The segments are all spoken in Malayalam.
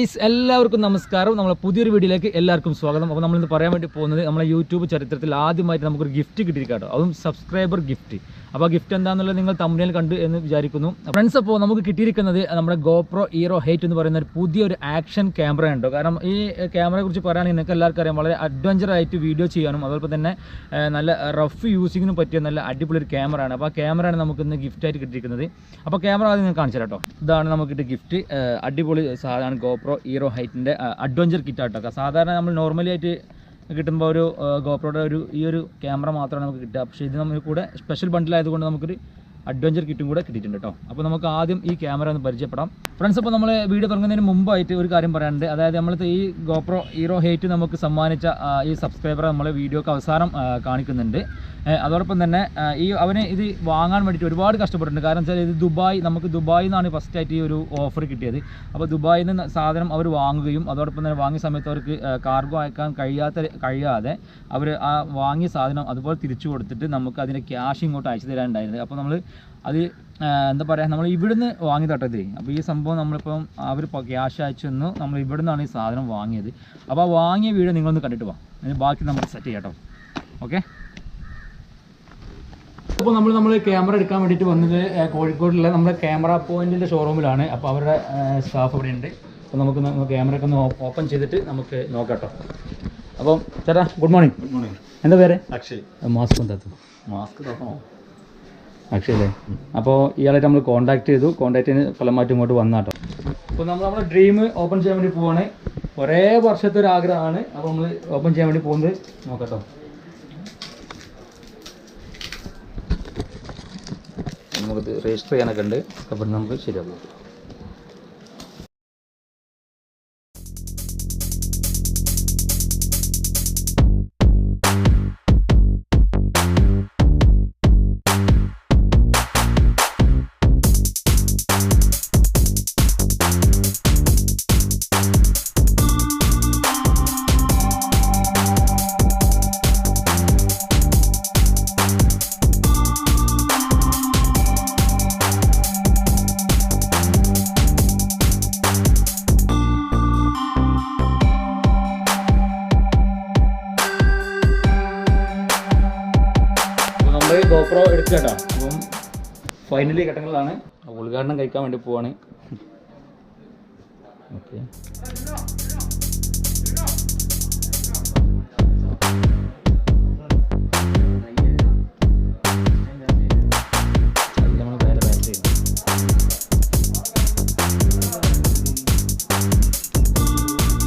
എല്ലാവർക്കും നമസ്കാരം. നമ്മളെ പുതിയൊരു വീഡിയോയിലേക്ക് എല്ലാവർക്കും സ്വാഗതം. അപ്പോൾ നമ്മളിന്ന് പറയാൻ വേണ്ടി പോകുന്നത് നമ്മളെ യൂട്യൂബ് ചരിത്രത്തിൽ ആദ്യമായിട്ട് നമുക്കൊരു ഗിഫ്റ്റ് കിട്ടിയിരിക്കാട്ടോ, അതും സബ്സ്ക്രൈബർ ഗിഫ്റ്റ്. അപ്പോൾ ആ ഗിഫ്റ്റ് എന്താണെന്നുള്ളത് നിങ്ങൾ തമ്പനയിൽ കണ്ട് എന്ന് വിചാരിക്കുന്നു. ഫ്രണ്ട്സ്, അപ്പോൾ നമുക്ക് കിട്ടിയിരിക്കുന്നത് നമ്മുടെ GoPro Hero 8 എന്ന് പറയുന്ന ഒരു പുതിയൊരു ആക്ഷൻ ക്യാമറ ഉണ്ടോ. കാരണം ഈ ക്യാമറയെ കുറിച്ച് പറയുകയാണെങ്കിൽ നിങ്ങൾക്ക് എല്ലാവർക്കും അറിയാം, വളരെ അഡ്വഞ്ചറായിട്ട് വീഡിയോ ചെയ്യാനും അതുപോലെ തന്നെ നല്ല റഫ് യൂസിങ്ങിനും പറ്റിയ നല്ല അടിപൊളി ഒരു ക്യാമറയാണ്. അപ്പോൾ ആ ക്യാമറയാണ് നമുക്ക് ഇന്ന് ഗിഫ്റ്റായിട്ട് കിട്ടിയിരിക്കുന്നത്. അപ്പോൾ ക്യാമറ ആദ്യം നിങ്ങൾ കാണിച്ചു തരാം കേട്ടോ. ഇതാണ് നമുക്ക് ഗിഫ്റ്റ്. അടിപൊളി സാധനമാണ് GoPro Hero 8ൻ്റെ അഡ്വഞ്ചർ കിറ്റ് ആട്ടോ. സാധാരണ നമ്മൾ നോർമലി ആയിട്ട് കിട്ടുമ്പോൾ ഒരു GoProയുടെ ഈ ഒരു ക്യാമറ മാത്രമാണ് നമുക്ക് കിട്ടുക. പക്ഷേ ഇത് നമുക്ക് കൂടെ സ്പെഷ്യൽ ബണ്ടിലായതുകൊണ്ട് നമുക്കൊരു അഡ്വഞ്ചർ കിറ്റും കൂടെ കിട്ടിയിട്ടുണ്ട് കേട്ടോ. അപ്പോൾ നമുക്ക് ആദ്യം ഈ ക്യാമറ ഒന്ന് പരിചയപ്പെടാം. ഫ്രണ്ട്സ്, അപ്പോൾ നമ്മൾ വീഡിയോ തുടങ്ങുന്നതിന് മുമ്പായിട്ട് ഒരു കാര്യം പറയാനുണ്ട്. അതായത് നമ്മളത്തെ ഈ GoPro Hero 8 നമുക്ക് സമ്മാനിച്ച ഈ സബ്സ്ക്രൈബർ നമ്മളെ വീഡിയോക്ക് അവസാനം കാണിക്കുന്നുണ്ട്. അതോടൊപ്പം തന്നെ അവന് ഇത് വാങ്ങാൻ വേണ്ടിയിട്ട് ഒരുപാട് കഷ്ടപ്പെട്ടിട്ടുണ്ട്. കാരണം വെച്ചാൽ ഇത് നമുക്ക് ദുബായിൽ നിന്നാണ് ഫസ്റ്റായിട്ട് ഈ ഒരു ഓഫർ കിട്ടിയത്. അപ്പോൾ ദുബായിൽ നിന്ന് സാധനം അവർ വാങ്ങുകയും അതോടൊപ്പം തന്നെ വാങ്ങിയ സമയത്ത് അവർക്ക് കാർഗോ അയക്കാൻ കഴിയാതെ അവർ ആ വാങ്ങിയ സാധനം അതുപോലെ തിരിച്ചു കൊടുത്തിട്ട് നമുക്ക് അതിൻ്റെ ക്യാഷ് ഇങ്ങോട്ട് അയച്ചു തരാനുണ്ടായിരുന്നത്. അപ്പോൾ നമ്മൾ അത് എന്താ പറയുക, നമ്മൾ ഇവിടുന്ന് വാങ്ങി തട്ടത്. അപ്പോൾ ഈ സംഭവം നമ്മളിപ്പം അവർ ക്യാഷ് അയച്ചു തന്നു, നമ്മൾ ഇവിടെ നിന്നാണ് ഈ സാധനം വാങ്ങിയത്. അപ്പോൾ ആ വാങ്ങിയ വീഡിയോ നിങ്ങളൊന്ന് കണ്ടിട്ട് പോകാം, അതിന് ബാക്കി നമുക്ക് സെറ്റ് ചെയ്യാം കേട്ടോ. ഓക്കെ, അപ്പോൾ നമ്മൾ ക്യാമറ എടുക്കാൻ വേണ്ടിയിട്ട് വന്നത് കോഴിക്കോടുള്ള നമ്മുടെ ക്യാമറ പോയിൻറ്റിൻ്റെ ഷോറൂമിലാണ്. അപ്പോൾ അവരുടെ സ്റ്റാഫ് ഇവിടെ ഉണ്ട്. അപ്പോൾ നമുക്ക് ക്യാമറയൊക്കെ ഒന്ന് ഓപ്പൺ ചെയ്തിട്ട് നമുക്ക് നോക്കാം കേട്ടോ. അപ്പം ചേട്ടാ, ഗുഡ് മോർണിംഗ്. Good morning. എന്താ പേര്? അക്ഷയ്. മാസ്ക് എന്താ? മാസ്ക് തരണോ? അക്ഷയ് അല്ലേ? അപ്പോൾ ഇയാളായിട്ട് നമ്മൾ കോൺടാക്ട് ചെയ്തതിന് ഫലമായിട്ട് ഇങ്ങോട്ട് വന്നാട്ടോ. അപ്പോൾ നമ്മുടെ ഡ്രീം ഓപ്പൺ ചെയ്യാൻ വേണ്ടി പോവാണ്. കുറേ വർഷത്തെ ഒരു ആഗ്രഹമാണ്. അപ്പോൾ നമ്മൾ ഓപ്പൺ ചെയ്യാൻ വേണ്ടി പോകുന്നത് നോക്കട്ടോ. നമുക്കത് രജിസ്റ്റർ ചെയ്യാനൊക്കെ ഉണ്ട്. അപ്പോൾ നമുക്ക് ശരിയാകും. GoPro എടുക്കുക കേട്ടോ. അപ്പം ഫൈനലി ഘട്ടങ്ങളിലാണ്. ഉദ്ഘാടനം കഴിക്കാൻ വേണ്ടി പോവാണ്. ഓക്കെ,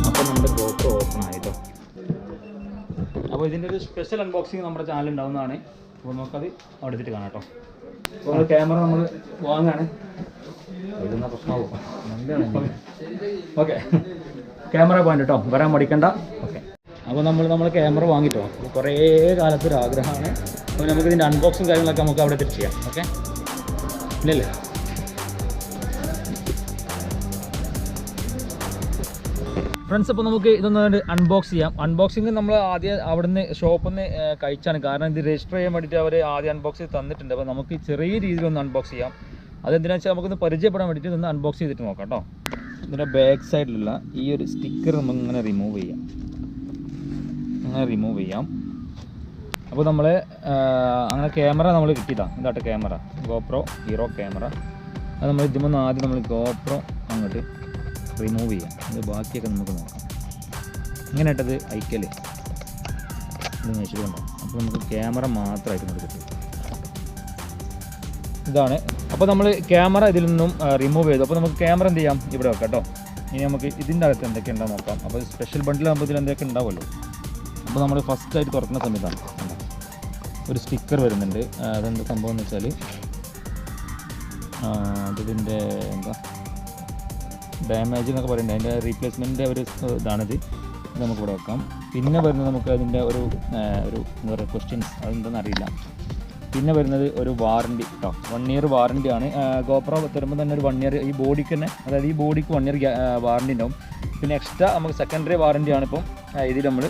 അപ്പം നമ്മുടെ GoPro ഓപ്പൺ ആയിട്ടോ. അപ്പോൾ ഇതിൻ്റെ ഒരു സ്പെഷ്യൽ അൺബോക്സിങ് നമ്മുടെ ചാനൽ ഉണ്ടാവുന്നതാണ്. അപ്പോൾ നമുക്കത് അവിടെ എത്തിയിട്ട് കാണാം കേട്ടോ. അപ്പോൾ നമ്മൾ ക്യാമറ നമ്മൾ വാങ്ങാണ്. ഇതൊന്നും പ്രശ്നമാവും. ഓക്കെ, ക്യാമറ പോയിന്റ് കേട്ടോ, വരാൻ മടിക്കണ്ട. ഓക്കെ, അപ്പോൾ നമ്മൾ ക്യാമറ വാങ്ങിട്ടോ. അപ്പോൾ കുറേ കാലത്തൊരു ആഗ്രഹമാണ്. അപ്പോൾ നമുക്ക് ഇതിൻ്റെ അൺബോക്സിങ് കാര്യങ്ങളൊക്കെ നമുക്ക് അവിടെ എത്തിച്ച് ചെയ്യാം. ഓക്കെ, ഇല്ലല്ലേ? ഫ്രണ്ട്സ്, അപ്പോൾ നമുക്ക് ഇതൊന്ന് അൺബോക്സ് ചെയ്യാം. അൺബോക്സിങ് നമ്മൾ ആദ്യം അവിടുന്ന് ഷോപ്പിൽ നിന്ന് കഴിച്ചാണ്. കാരണം ഇത് രജിസ്റ്റർ ചെയ്യാൻ വേണ്ടിയിട്ട് അവർ ആദ്യം അൺബോക്സ് ചെയ്ത് തന്നിട്ടുണ്ട്. അപ്പോൾ നമുക്ക് ചെറിയ രീതിയിലൊന്ന് അൺബോക്സ് ചെയ്യാം. അതെന്തിനാണെന്ന് വെച്ചാൽ നമുക്കൊന്ന് പരിചയപ്പെടാൻ വേണ്ടിയിട്ട് ഇതൊന്ന് അൺബോക്സ് ചെയ്തിട്ട് നോക്കാം കേട്ടോ. ഇതിൻ്റെ ബാക്ക് സൈഡിലുള്ള ഈ ഒരു സ്റ്റിക്കർ നമുക്കിങ്ങനെ റിമൂവ് ചെയ്യാം. അപ്പോൾ നമ്മൾ അങ്ങനെ ക്യാമറ നമ്മൾ കിട്ടിയതാണ്. ഇതാട്ടെ ക്യാമറ, GoPro Hero ക്യാമറ. അത് നമ്മൾ ഇതിൽ ആദ്യം നമ്മൾ GoPro അങ്ങോട്ട് റിമൂവ് ചെയ്യാം. അത് ബാക്കിയൊക്കെ നമുക്ക് നോക്കാം. ഇങ്ങനെ ഇട്ടത് അയക്കല് ഇത് മേശിലുണ്ടാവും. അപ്പോൾ നമുക്ക് ക്യാമറ മാത്രമായിട്ട് ഇങ്ങോട്ട് കിട്ടും. ഇതാണ്. അപ്പോൾ നമ്മൾ ക്യാമറ ഇതിൽ നിന്നും റിമൂവ് ചെയ്തു. അപ്പോൾ നമുക്ക് ക്യാമറ എന്ത് ചെയ്യാം, ഇവിടെ വെക്കാം കേട്ടോ. ഇനി നമുക്ക് ഇതിൻ്റെ അകത്ത് എന്തൊക്കെ ഉണ്ടാവും നോക്കാം. അപ്പോൾ സ്പെഷ്യൽ ബണ്ടിലാകുമ്പോൾ ഇതിൽ എന്തൊക്കെ ഉണ്ടാവുമല്ലോ. അപ്പോൾ നമ്മൾ ഫസ്റ്റായിട്ട് തുറക്കുന്ന സമയത്താണ് ഒരു സ്റ്റിക്കർ വരുന്നുണ്ട്. അതെന്താ സംഭവം എന്ന് വെച്ചാൽ അതിൻ്റെ എന്താ ഡാമേജ് എന്നൊക്കെ പറയുന്നത്, അതിൻ്റെ റീപ്ലേസ്മെൻറ്റിൻ്റെ ഒരു ഇതാണിത്. നമുക്ക് ഇവിടെ വെക്കാം. പിന്നെ വരുന്നത് നമുക്ക് അതിൻ്റെ ഒരു എന്താ പറയുക ക്വസ്റ്റ്യൻസ്, അതെന്താണെന്ന് അറിയില്ല. പിന്നെ വരുന്നത് ഒരു വാറണ്ടി കേട്ടോ. 1 ഇയർ വാറണ്ടിയാണ്. GoPro തരുമ്പോൾ തന്നെ ഒരു 1 ഇയർ ഈ ബോഡിക്ക് തന്നെ, അതായത് ഈ ബോഡിക്ക് 1 ഇയർ വാറണ്ടി ഉണ്ടാവും. പിന്നെ എക്സ്ട്രാ നമുക്ക് സെക്കൻഡറി വാറണ്ടിയാണ് ഇപ്പം ഇതിൽ നമ്മൾ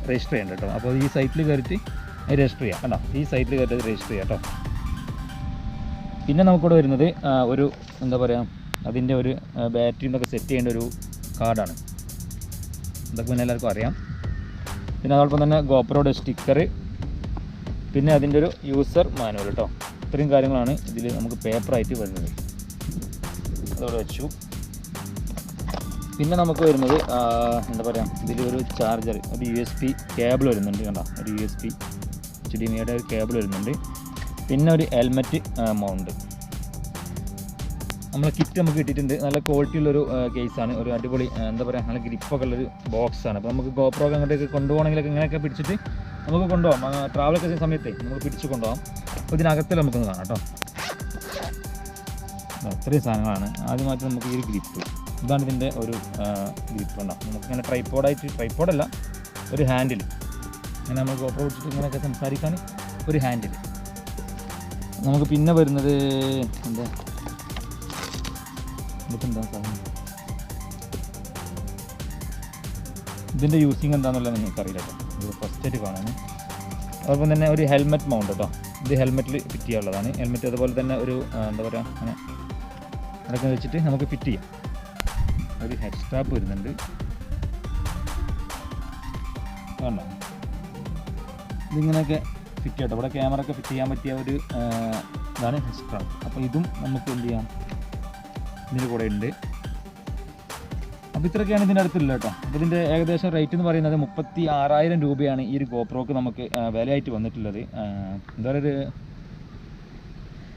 രജിസ്റ്റർ ചെയ്യേണ്ടത് കേട്ടോ. അപ്പോൾ ഈ സൈറ്റിൽ കയറിയിട്ട് രജിസ്റ്റർ ചെയ്യാം കേട്ടോ. ഈ സൈറ്റിൽ കയറി രജിസ്റ്റർ ചെയ്യാം കേട്ടോ. പിന്നെ നമുക്കിവിടെ വരുന്നത് ഒരു എന്താ പറയുക, അതിൻ്റെ ഒരു ബാറ്ററി എന്നൊക്കെ സെറ്റ് ചെയ്യേണ്ട ഒരു കാർഡാണ്. ഇതൊക്കെ പിന്നെ എല്ലാവർക്കും അറിയാം. പിന്നെ അതോടൊപ്പം തന്നെ ഗോപ്രോയുടെ സ്റ്റിക്കർ, പിന്നെ അതിൻ്റെ ഒരു യൂസർ മാനുവൽ കേട്ടോ. ഇത്രയും കാര്യങ്ങളാണ് ഇതിൽ നമുക്ക് പേപ്പറായിട്ട് വരുന്നത്. അതോടെ വെച്ചു. പിന്നെ നമുക്ക് വരുന്നത് എന്താ പറയുക, ഇതിലൊരു ചാർജർ, ഒരു USB കേബിൾ വരുന്നുണ്ട്. കണ്ടോ, ഒരു USB HDMIയുടെ ഒരു കേബിൾ വരുന്നുണ്ട്. പിന്നെ ഒരു ഹെൽമെറ്റ് മൗണ്ട്. നമ്മളെ കിറ്റ് നമുക്ക് കിട്ടിയിട്ടുണ്ട്. നല്ല ക്വാളിറ്റി ഉള്ളൊരു കേസാണ്. ഒരു അടിപൊളി എന്താ പറയുക, നല്ല ഗ്രിപ്പൊക്കെ ഉള്ളൊരു ബോക്സാണ്. അപ്പോൾ നമുക്ക് ഗോപ്രോ അങ്ങോട്ടേക്ക് കൊണ്ടുപോകണമെങ്കിലൊക്കെ ഇങ്ങനെയൊക്കെ പിടിച്ചിട്ട് നമുക്ക് കൊണ്ടുപോകാം. ട്രാവലൊക്കെ ചെയ്യുന്ന സമയത്ത് നമുക്ക് പിടിച്ച് കൊണ്ടുപോകാം. അപ്പോൾ ഇതിനകത്തിൽ നമുക്കൊന്ന് കാണാം കേട്ടോ. അത്രയും സാധനങ്ങളാണ്. ആദ്യമായിട്ട് നമുക്ക് ഈ ഒരു ഗ്രിപ്പ്, ഇതാണ് ഇതിൻ്റെ ഒരു ഗ്രിപ്പ് ഉണ്ടാവും. നമുക്കിങ്ങനെ ട്രൈപ്പോഡല്ല, ഒരു ഹാൻഡിൽ. ഇങ്ങനെ നമ്മൾ ഗോപ്രോ പിടിച്ചിട്ട് ഇങ്ങനെയൊക്കെ സംസാരിക്കാൻ ഒരു ഹാൻഡിൽ. നമുക്ക് പിന്നെ വരുന്നത് എന്താ സാധനം, ഇതിൻ്റെ യൂസിങ് എന്താണെന്നുള്ളത് നിങ്ങൾക്കറിയില്ല കേട്ടോ. ഇത് ഫസ്റ്റ് ആയിട്ട് കാണാൻ. അതോടൊപ്പം തന്നെ ഒരു ഹെൽമെറ്റ് മൗണ്ട് കേട്ടോ. ഇത് ഹെൽമെറ്റിൽ ഫിറ്റ് ചെയ്യാനുള്ളതാണ്. ഹെൽമെറ്റ് അതുപോലെ തന്നെ ഒരു എന്താ പറയുക, അങ്ങനെ അതൊക്കെ വെച്ചിട്ട് നമുക്ക് ഫിറ്റ് ചെയ്യാം. ഒരു ഹെഡ് സ്ട്രാപ്പ് വരുന്നുണ്ട്. വേണ്ട, ഇതിങ്ങനെയൊക്കെ ഫിറ്റ് ചെയ്യട്ടോ. ഇവിടെ ക്യാമറ ഒക്കെ ഫിറ്റ് ചെയ്യാൻ പറ്റിയ ഒരു ഇതാണ് ഹെഡ് സ്ട്രാപ്പ്. അപ്പോൾ ഇതും നമുക്ക് എന്ത് ചെയ്യാം, ഇതിൻ്റെ കൂടെ ഉണ്ട്. അപ്പോൾ ഇത്രയൊക്കെയാണ് ഇതിൻ്റെ അടുത്തുള്ളത് കേട്ടോ. അപ്പോൾ ഇതിൻ്റെ ഏകദേശം റേറ്റ് എന്ന് പറയുന്നത് 36,000 രൂപയാണ് ഈ ഒരു ഗോപ്രോക്ക് നമുക്ക് വിലയായിട്ട് വന്നിട്ടുള്ളത്. എന്താ പറയുക,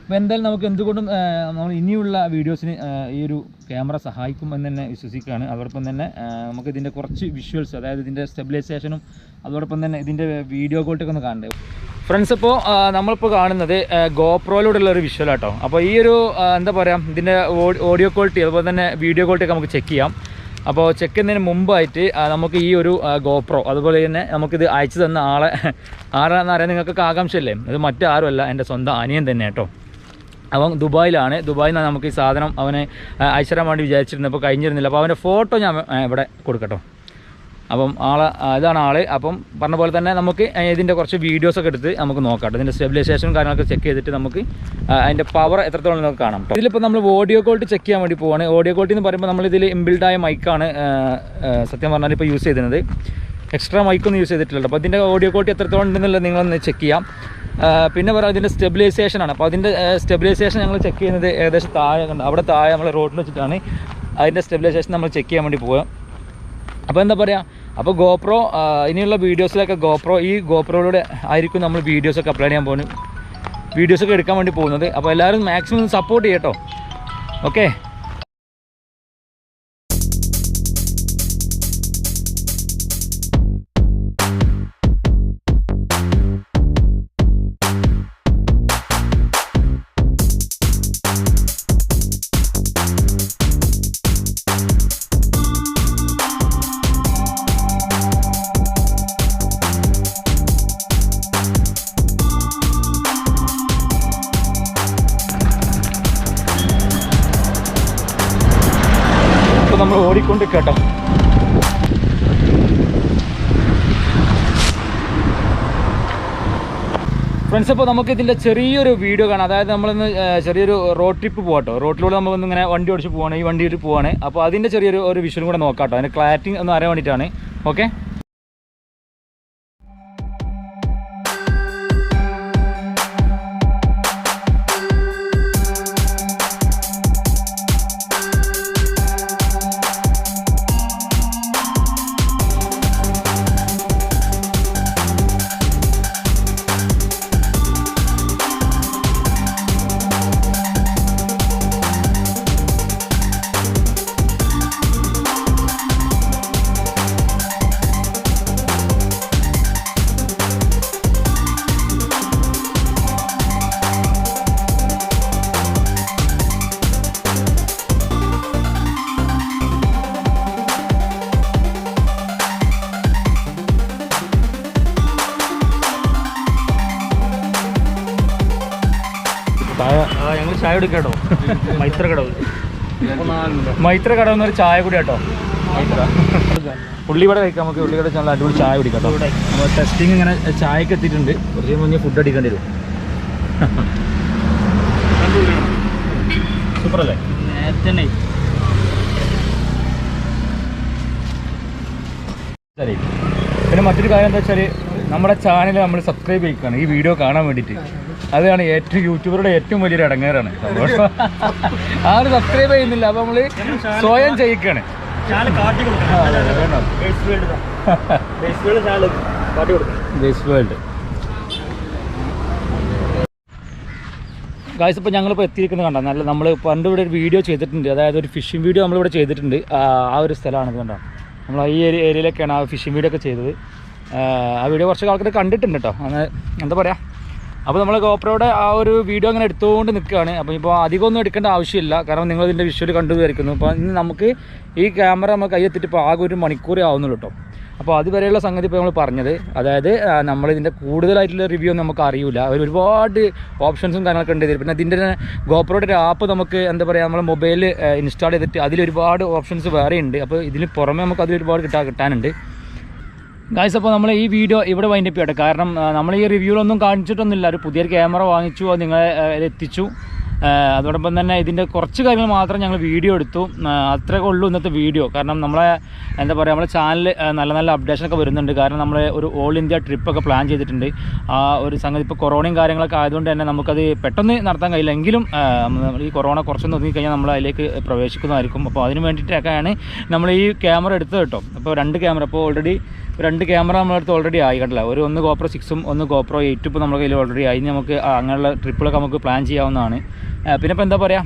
അപ്പോൾ എന്തായാലും നമുക്ക് എന്തുകൊണ്ടും നമ്മൾ ഇനിയുള്ള വീഡിയോസിന് ഈ ഒരു ക്യാമറ സഹായിക്കും എന്ന് തന്നെ വിശ്വസിക്കുകയാണ്. അതോടൊപ്പം തന്നെ നമുക്ക് ഇതിൻ്റെ കുറച്ച് വിഷ്വൽസ്, അതായത് ഇതിൻ്റെ സ്റ്റെബിലൈസേഷനും അതോടൊപ്പം തന്നെ ഇതിൻ്റെ വീഡിയോ ക്വാളിറ്റി ഒക്കെ ഒന്ന് കാണണ്ടേ ഫ്രണ്ട്സ്. ഇപ്പോൾ നമ്മളിപ്പോൾ കാണുന്നത് ഗോപ്രോയിലൂടെയുള്ള ഒരു വിഷ്വൽ ആട്ടോ. അപ്പോൾ ഈ ഒരു എന്താ പറയുക, ഇതിൻ്റെ ഓഡിയോ ക്വാളിറ്റി അതുപോലെ തന്നെ വീഡിയോ ക്വാളിറ്റി ഒക്കെ നമുക്ക് ചെക്ക് ചെയ്യാം. അപ്പോൾ ചെക്ക് ചെയ്യുന്നതിന് മുമ്പായിട്ട് നമുക്ക് ഈ ഒരു ഗോപ്രോ അതുപോലെ തന്നെ നമുക്കിത് അയച്ചു തന്ന ആരാണെന്ന് അറിയാൻ നിങ്ങൾക്കൊക്കെ ആകാംക്ഷയല്ലേ. ഇത് മറ്റാരുമല്ല, എൻ്റെ സ്വന്തം അനിയൻ തന്നെ കേട്ടോ. അവൻ ദുബായിലാണ്. ദുബായിൽ നിന്നാണ് നമുക്ക് ഈ സാധനം അവനെ അയച്ചു തരാൻ വേണ്ടി വിചാരിച്ചിരുന്നത്. അപ്പോൾ കഴിഞ്ഞിരുന്നില്ല. അപ്പോൾ അവൻ്റെ ഫോട്ടോ ഞാൻ ഇവിടെ കൊടുക്കട്ടോ. അപ്പം ഇതാണ് ആൾ. അപ്പം പറഞ്ഞ പോലെ തന്നെ നമുക്ക് ഇതിൻ്റെ കുറച്ച് വീഡിയോസൊക്കെ എടുത്ത് നമുക്ക് നോക്കാം. ഇതിൻ്റെ സ്റ്റെബിലൈസേഷനും കാര്യങ്ങളൊക്കെ ചെക്ക് ചെയ്തിട്ട് നമുക്ക് അതിൻ്റെ പവർ എത്രത്തോളം നമുക്ക് കാണാം. ഇതിലിപ്പോൾ നമ്മൾ ഓഡിയോ ക്വാളിറ്റി ചെക്ക് ചെയ്യാൻ വേണ്ടി പോവാണ്. ഓഡിയോ ക്വാളിറ്റി എന്ന് പറയുമ്പോൾ നമ്മളിതിൽ ഇൻബിൽഡായ മൈക്കാണ് സത്യം പറഞ്ഞാൽ ഇപ്പോൾ യൂസ് ചെയ്തിരുന്നത്. എക്സ്ട്രാ മൈക്കൊന്നും യൂസ് ചെയ്തിട്ടില്ല. അപ്പോൾ അതിൻ്റെ ഓഡിയോ ക്വാളിറ്റി എത്രത്തോളം ഉണ്ടെന്നുള്ളത് നിങ്ങളൊന്ന് ചെക്ക് ചെയ്യാം. പിന്നെ പറയാം, ഇതിൻ്റെ സ്റ്റെബിലൈസേഷനാണ്. അപ്പോൾ അതിൻ്റെ സ്റ്റെബിലൈസേഷൻ ഞങ്ങൾ ചെക്ക് ചെയ്യുന്നത് ഏകദേശം താഴെ കണ്ട് അവിടെ താഴെ നമ്മൾ റോഡിൽ വെച്ചിട്ടാണ് അതിൻ്റെ സ്റ്റെബിലൈസേഷൻ നമ്മൾ ചെക്ക് ചെയ്യാൻ വേണ്ടി പോവുക. അപ്പോൾ എന്താ പറയുക, അപ്പോൾ ഗോപ്രോ ഇനിയുള്ള വീഡിയോസിലൊക്കെ ഈ ഗോപ്രോയിലൂടെ ആയിരിക്കും നമ്മൾ വീഡിയോസൊക്കെ അപ്ലോഡ് ചെയ്യാൻ പോകുന്നത്, വീഡിയോസൊക്കെ എടുക്കാൻ വേണ്ടി പോകുന്നത്. അപ്പോൾ എല്ലാവരും മാക്സിമം സപ്പോർട്ട് ചെയ്യട്ടോ. ഓക്കെ. നമ്മൾ ഓടിക്കൊണ്ടിരിക്കുക കേട്ടോ. ഫ്രണ്ട്സ്, അപ്പോൾ നമുക്ക് ഇതിൻ്റെ ചെറിയൊരു വീഡിയോ കാണാം. അതായത് നമ്മളിന്ന് ചെറിയൊരു റോഡ് ട്രിപ്പ് പോകട്ടോ. റോഡിലൂടെ നമ്മളൊന്ന് ഇങ്ങനെ വണ്ടി ഓടിച്ച് പോവാണ്, ഈ വണ്ടി ഓടിച്ച് പോവാണ്. അപ്പോൾ അതിൻ്റെ ചെറിയൊരു വിഷ്വലും കൂടെ നോക്കാം കേട്ടോ. അതിൻ്റെ ക്ലാരിറ്റി ഒന്ന് അറിയാൻ വേണ്ടിയിട്ടാണ്. ഓക്കെ. ഞങ്ങൾ ചായ കുടിക്കാട്ടോ. മൈത്ര കടവ് എന്നൊരു ചായ കൂടി കേട്ടോ. ഉള്ളിവട കഴിക്കാം നമുക്ക്. ഉള്ളിവട നല്ല അടിപൊളി ചായ കുടിക്കാം കേട്ടോ. നമ്മൾ ടെസ്റ്റിങ് ഇങ്ങനെ ചായക്ക് എത്തിയിട്ടുണ്ട്. കുറച്ച് മുന്നേ ഫുഡ് അടിക്കേണ്ടി വരും. സൂപ്പർ അല്ലേ? ശരി. പിന്നെ മറ്റൊരു കാര്യം എന്താ വെച്ചാൽ നമ്മുടെ ചാനൽ നമ്മൾ സബ്സ്ക്രൈബ് ചെയ്യിക്കുകയാണ് ഈ വീഡിയോ കാണാൻ വേണ്ടിയിട്ട്. അതാണ് യൂട്യൂബറുടെ ഏറ്റവും വലിയൊരു ഇടങ്ങേറാണ്. ആരും സബ്സ്ക്രൈബ് ചെയ്യുന്നില്ല, അപ്പോൾ നമ്മൾ സ്വയം ചെയ്യിക്കുകയാണ്. Base world guys. ഇപ്പോൾ ഞങ്ങളിപ്പോൾ എത്തിയിരിക്കുന്നത് കണ്ടോ, നല്ല നമ്മൾ പണ്ട് ഇവിടെ ഒരു വീഡിയോ ചെയ്തിട്ടുണ്ട്, അതായത് ഒരു ഫിഷിംഗ് വീഡിയോ നമ്മളിവിടെ ചെയ്തിട്ടുണ്ട്. ആ ഒരു സ്ഥലമാണ് കണ്ടോ, നമ്മൾ ഈ ഏരിയയിലൊക്കെയാണ് ആ ഫിഷിംഗ് വീഡിയോ ഒക്കെ ചെയ്തത്. ആ വീഡിയോ കുറച്ച് ആൾക്കാർ കണ്ടിട്ടുണ്ട് കേട്ടോ. അങ്ങനെ എന്താ പറയുക, അപ്പോൾ നമ്മൾ ഗോപ്രോയുടെ ആ ഒരു വീഡിയോ അങ്ങനെ എടുത്തുകൊണ്ട് നിൽക്കുകയാണ്. അപ്പോൾ ഇപ്പോൾ അധികമൊന്നും എടുക്കേണ്ട ആവശ്യമില്ല, കാരണം നിങ്ങളിതിൻ്റെ വിഷ്വൽ കണ്ടു വിചാരിക്കുന്നു. അപ്പോൾ ഇന്ന് നമുക്ക് ഈ ക്യാമറ നമ്മൾ കയ്യെത്തിയിട്ട് ഇപ്പോൾ ആകെ ഒരു മണിക്കൂറേ ആവുന്നുള്ളൂ കേട്ടോ. അപ്പോൾ അതുവരെയുള്ള സംഗതി ഇപ്പോൾ നമ്മൾ പറഞ്ഞത്, അതായത് നമ്മളിതിൻ്റെ കൂടുതലായിട്ടുള്ള റിവ്യൂ ഒന്നും നമുക്ക് അറിയില്ല. ഒരുപാട് ഓപ്ഷൻസും കാര്യങ്ങളൊക്കെ ഉണ്ട്. പിന്നെ ഇതിൻ്റെ ഗോപ്രോയുടെ ഒരു ആപ്പ് നമുക്ക് എന്താ പറയുക, നമ്മൾ മൊബൈലിൽ ഇൻസ്റ്റാൾ ചെയ്തിട്ട് അതിലൊരുപാട് ഓപ്ഷൻസ് വേറെ ഉണ്ട്. അപ്പോൾ ഇതിന് പുറമെ നമുക്ക് അതിലൊരുപാട് കിട്ടാനുണ്ട് ഗായ്സ്. അപ്പോൾ നമ്മൾ ഈ വീഡിയോ ഇവിടെ വൈൻഡപ്പ് ചെയ്യട്ടെ, കാരണം നമ്മൾ ഈ റിവ്യൂലൊന്നും കാണിച്ചിട്ടൊന്നുമില്ല. ഒരു പുതിയൊരു ക്യാമറ വാങ്ങിച്ചു, അത് നിങ്ങളെ എത്തിച്ചു. അതോടൊപ്പം തന്നെ ഇതിൻ്റെ കുറച്ച് കാര്യങ്ങൾ മാത്രം ഞങ്ങൾ വീഡിയോ എടുത്തു, അത്രയൊക്കെ ഉള്ളൂ ഇന്നത്തെ വീഡിയോ. കാരണം നമ്മളെ എന്താ പറയുക, നമ്മളെ ചാനൽ നല്ല നല്ല അപ്ഡേഷനൊക്കെ വരുന്നുണ്ട്. കാരണം നമ്മൾ ഒരു ഓൾ ഇന്ത്യ ട്രിപ്പൊക്കെ പ്ലാൻ ചെയ്തിട്ടുണ്ട്. ആ ഒരു സംഗതി ഇപ്പോൾ കൊറോണയും കാര്യങ്ങളൊക്കെ ആയതുകൊണ്ട് തന്നെ നമുക്കത് പെട്ടെന്ന് നടത്താൻ കഴിയില്ല. എങ്കിലും ഈ കൊറോണ കുറച്ചൊന്ന് ഒതുങ്ങിക്കഴിഞ്ഞാൽ നമ്മൾ അതിലേക്ക് പ്രവേശിക്കുന്നതായിരിക്കും. അപ്പോൾ അതിന് വേണ്ടിയിട്ടൊക്കെയാണ് നമ്മൾ ഈ ക്യാമറ എടുത്തത് കേട്ടോ. അപ്പോൾ 2 ക്യാമറ ഇപ്പോൾ ഓൾറെഡി 2 ക്യാമറ നമ്മളടുത്ത് ഓൾറെഡി ആയി കണ്ടില്ല. ഒന്ന് GoPro 6ഉം ഒന്ന് GoPro 8 ഇപ്പോൾ നമ്മുടെ കയ്യിൽ ഓൾറെഡി ആയി. നമുക്ക് അങ്ങനെയുള്ള ട്രിപ്പുകളൊക്കെ നമുക്ക് പ്ലാൻ ചെയ്യാവുന്നതാണ്. പിന്നെ ഇപ്പോൾ എന്താ പറയുക,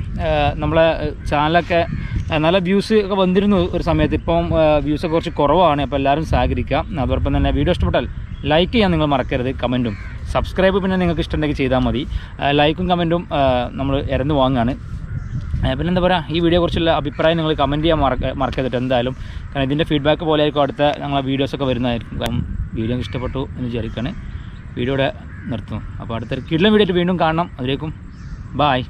നമ്മളെ ചാനലൊക്കെ നല്ല വ്യൂസ് ഒക്കെ വന്നിരുന്നു ഒരു സമയത്ത്. ഇപ്പം വ്യൂസൊക്കെ കുറച്ച് കുറവാണ്. അപ്പോൾ എല്ലാവരും സഹകരിക്കാം. അതോടൊപ്പം തന്നെ വീഡിയോ ഇഷ്ടപ്പെട്ടാൽ ലൈക്ക് ചെയ്യാൻ നിങ്ങൾ മറക്കരുത്. കമൻറ്റും സബ്സ്ക്രൈബ് പിന്നെ നിങ്ങൾക്ക് ഇഷ്ടമുണ്ടെങ്കിൽ ചെയ്താൽ മതി. ലൈക്കും കമൻറ്റും നമ്മൾ ഇറന്ന് വാങ്ങുകയാണ്. പിന്നെന്താ പറയുക, ഈ വീഡിയോയെക്കുറിച്ചുള്ള അഭിപ്രായം നിങ്ങൾ കമൻറ്റ് ചെയ്യാൻ മറക്കരുത് എന്തായാലും. കാരണം ഇതിൻ്റെ ഫീഡ്ബാക്ക് പോലെ ആയിരിക്കും അടുത്ത ഞങ്ങളെ വീഡിയോസൊക്കെ വരുന്നതായിരിക്കും. കാരണം വീഡിയോ ഇഷ്ടപ്പെട്ടു എന്ന് വിചാരിക്കുകയാണ്. വീഡിയോയുടെ നിർത്തുന്നു. അപ്പോൾ അടുത്തൊരു കിടിലൻ വീഡിയോ ആയിട്ട് വീണ്ടും കാണണം. അതിലേക്കും ബായ്.